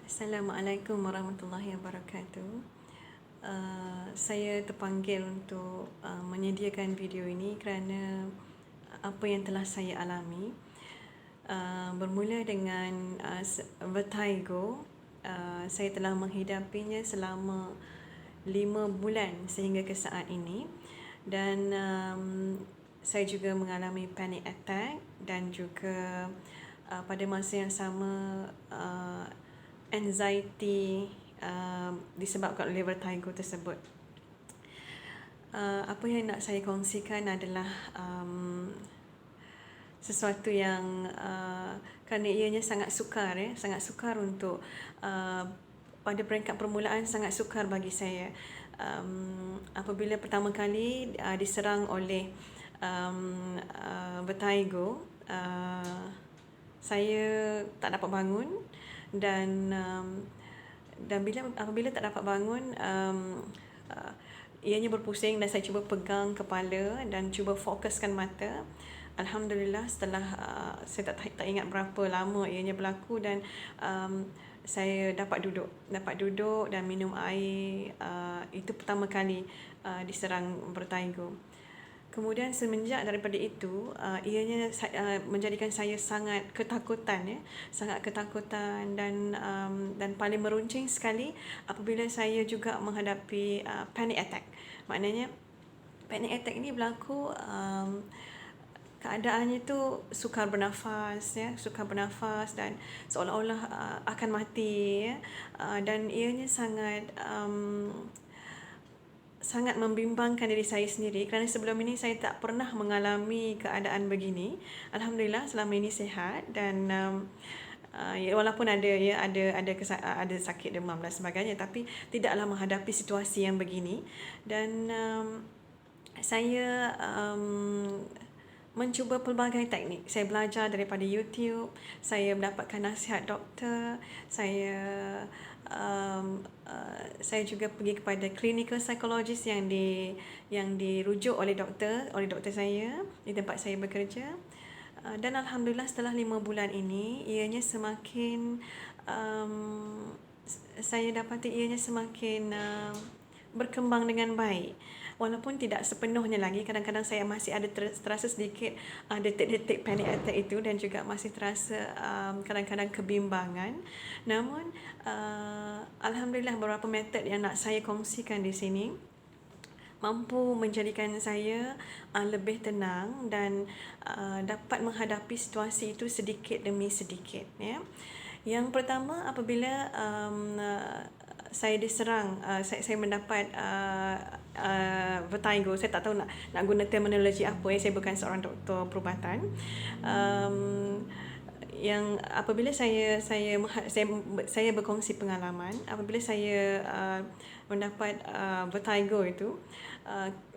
Assalamualaikum warahmatullahi wabarakatuh. Saya terpanggil untuk menyediakan video ini kerana apa yang telah saya alami. Bermula dengan vertigo. Saya telah menghidapinya selama 5 bulan sehingga ke saat ini, dan saya juga mengalami panic attack dan juga pada masa yang sama anxiety disebabkan oleh vertigo tersebut. Apa yang nak saya kongsikan adalah sesuatu yang kerana ianya sangat sukar, sangat sukar untuk pada peringkat permulaan sangat sukar bagi saya. Apabila pertama kali diserang oleh vertigo, saya tak dapat bangun, dan apabila tak dapat bangun, ianya berpusing dan saya cuba pegang kepala dan cuba fokuskan mata. Alhamdulillah, setelah saya tak ingat berapa lama ianya berlaku, dan saya dapat duduk dan minum air. Itu pertama kali diserang vertigo. Kemudian semenjak daripada itu, ianya menjadikan saya sangat ketakutan, sangat ketakutan, dan paling meruncing sekali apabila saya juga menghadapi panic attack. Maknanya panic attack ini berlaku, keadaannya tu sukar bernafas, sukar bernafas dan seolah-olah akan mati, dan ianya sangat membimbangkan diri saya sendiri kerana sebelum ini saya tak pernah mengalami keadaan begini. Alhamdulillah selama ini sihat, dan walaupun ada sakit demam dan sebagainya, tapi tidaklah menghadapi situasi yang begini. Dan saya mencuba pelbagai teknik. Saya belajar daripada YouTube, saya mendapatkan nasihat doktor, saya juga pergi kepada clinical psychologist yang dirujuk oleh doktor saya di tempat saya bekerja. Dan alhamdulillah setelah 5 bulan ini, ianya semakin saya dapati ianya semakin berkembang dengan baik. Walaupun tidak sepenuhnya lagi, kadang-kadang saya masih ada terasa sedikit detik-detik panic attack itu, dan juga masih terasa kadang-kadang kebimbangan. Namun alhamdulillah beberapa metod yang nak saya kongsikan di sini mampu menjadikan saya lebih tenang dan dapat menghadapi situasi itu sedikit demi sedikit, ya. Yang pertama, apabila saya diserang, saya mendapat vertigo. Saya tak tahu nak guna terminologi apa, saya bukan seorang doktor perubatan. Yang apabila saya berkongsi pengalaman apabila saya mendapat vertigo itu,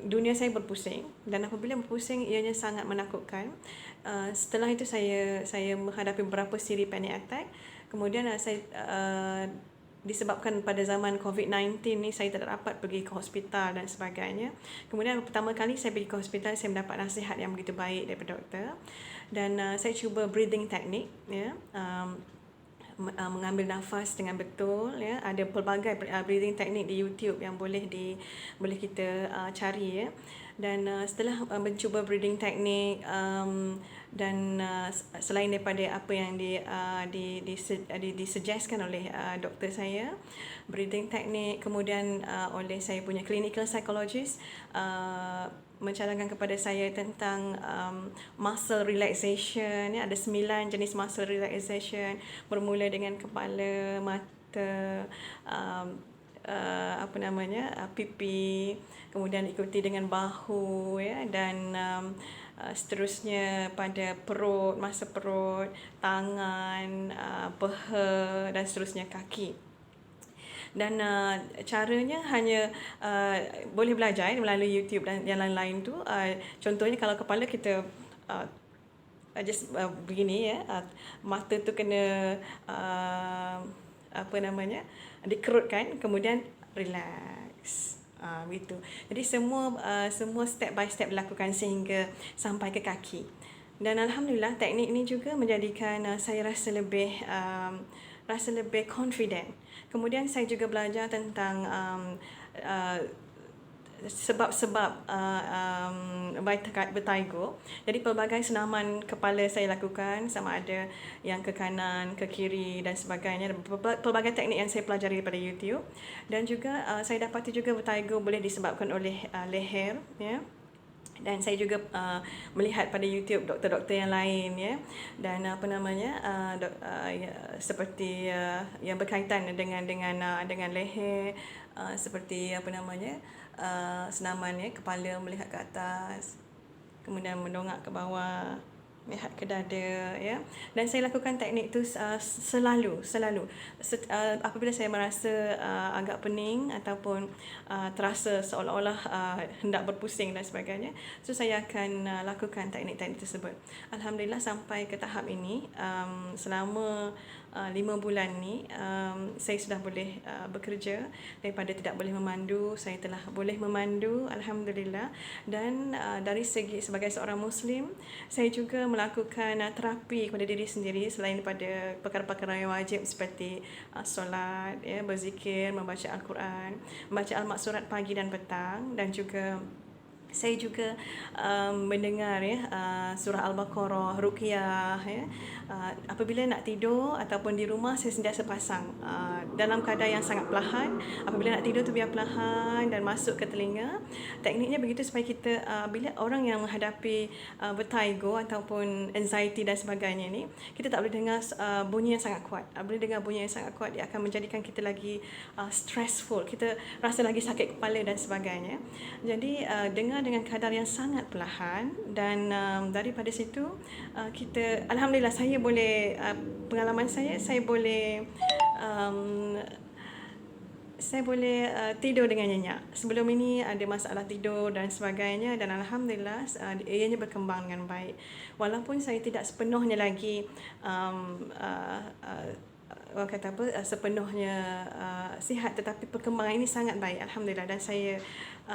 dunia saya berpusing, dan apabila berpusing ianya sangat menakutkan. Setelah itu saya menghadapi beberapa siri panic attack. Kemudian saya disebabkan pada zaman COVID-19 ni saya tak dapat pergi ke hospital dan sebagainya. Kemudian pertama kali saya pergi ke hospital, saya mendapat nasihat yang begitu baik daripada doktor, dan saya cuba breathing technique, ya. Mengambil nafas dengan betul, ya. Ada pelbagai breathing technique di YouTube yang boleh kita cari, ya. Dan setelah mencuba breathing technique, dan selain daripada apa yang disuggestkan oleh doktor saya, breathing technique, kemudian oleh saya punya clinical psychologist mencadangkan kepada saya tentang muscle relaxation, ya. Ada 9 jenis muscle relaxation, bermula dengan kepala, mata, pipi, kemudian ikuti dengan bahu, ya, dan seterusnya pada perut, masa perut, tangan, peha, dan seterusnya kaki. Dan caranya hanya boleh belajar melalui YouTube dan yang lain-lain tu. Contohnya kalau kepala kita just begini, ya, mata tu kena dikerutkan, kemudian relax, begitu. Jadi semua step by step dilakukan sehingga sampai ke kaki. Dan alhamdulillah teknik ini juga menjadikan saya rasa lebih rasa lebih confident. Kemudian saya juga belajar tentang uh, sebab-sebab vertigo. Jadi pelbagai senaman kepala saya lakukan, sama ada yang ke kanan, ke kiri dan sebagainya. Pelbagai teknik yang saya pelajari daripada YouTube. Dan juga saya dapati juga vertigo boleh disebabkan oleh leher, ya. Dan saya juga melihat pada YouTube doktor-doktor yang lain, ya, dan apa namanya seperti yang berkaitan dengan leher, seperti apa namanya senaman, ya, kepala melihat ke atas, kemudian mendongak ke bawah, lihat ke dada, ya. Dan saya lakukan teknik itu selalu apabila saya merasa agak pening ataupun terasa seolah-olah hendak berpusing dan sebagainya, so saya akan lakukan teknik-teknik tersebut. Alhamdulillah sampai ke tahap ini, selama 5 bulan ni saya sudah boleh bekerja. Daripada tidak boleh memandu, saya telah boleh memandu, alhamdulillah. Dan dari segi sebagai seorang Muslim, saya juga melakukan terapi kepada diri sendiri selain daripada perkara-perkara yang wajib seperti solat, ya, berzikir, membaca Al-Quran, membaca al-maksurat pagi dan petang, dan juga saya juga mendengar, ya, surah Al-Baqarah, Ruqyah, ya. Apabila nak tidur ataupun di rumah, saya sentiasa pasang dalam keadaan yang sangat perlahan. Apabila nak tidur tu biar perlahan dan masuk ke telinga. Tekniknya begitu supaya kita bila orang yang menghadapi vertigo ataupun anxiety dan sebagainya ni, kita tak boleh dengar bunyi yang sangat kuat. Bila dengar bunyi yang sangat kuat, dia akan menjadikan kita lagi stressful, kita rasa lagi sakit kepala dan sebagainya. Jadi dengan kadar yang sangat perlahan, dan daripada situ kita, alhamdulillah, saya boleh pengalaman saya boleh tidur dengan nyenyak. Sebelum ini ada masalah tidur dan sebagainya, dan alhamdulillah ianya berkembang dengan baik. Walaupun saya tidak sepenuhnya lagi orang kata apa, sepenuhnya sihat, tetapi perkembangan ini sangat baik, alhamdulillah. Dan saya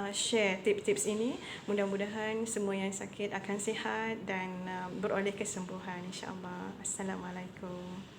share tips-tips ini, mudah-mudahan semua yang sakit akan sihat dan beroleh kesembuhan, insya-Allah. Assalamualaikum.